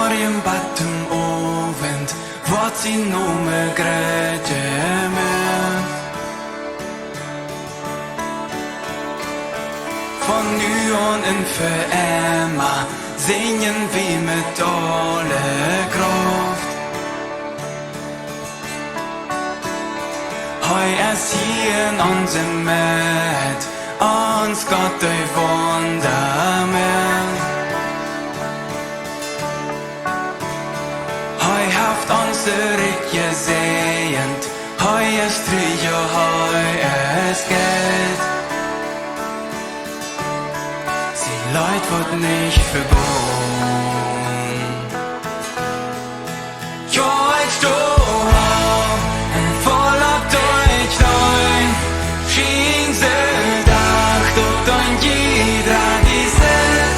morgen batem ovent, wat sie nume grädje med. Von nu an in för Emma singen vi med alle kraft. Hei sien ansem med, ans Gott ei wander med. Hei haft anser ikke sehend, hei stryg og hei skeld. Leid wird nicht vergoren. Ja, ich stehe in voller Deutsch neun, schien sie dacht, ob dann jeder dieses.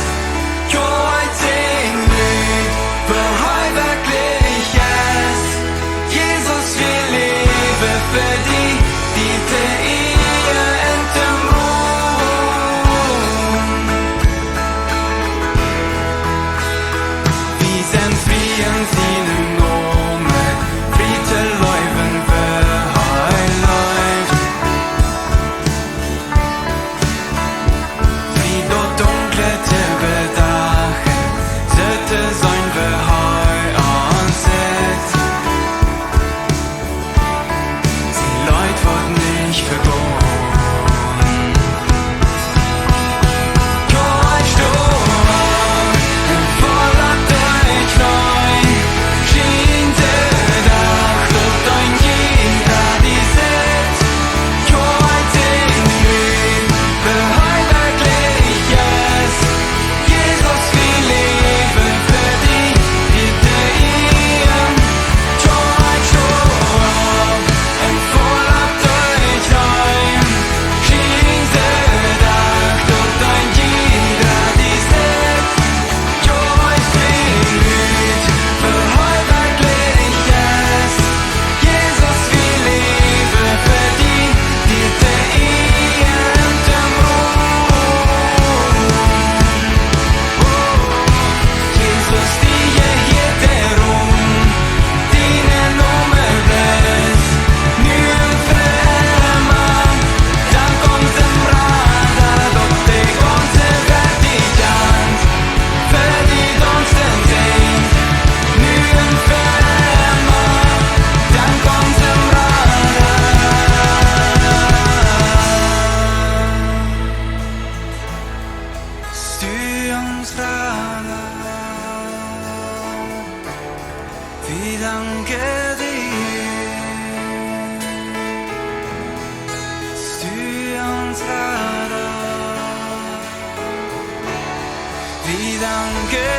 Ja, ich sing nicht, für heu wirklich es. Jesus will leben für die, die für ihr in dem Vi danker dir, Styans Radar. Vi danker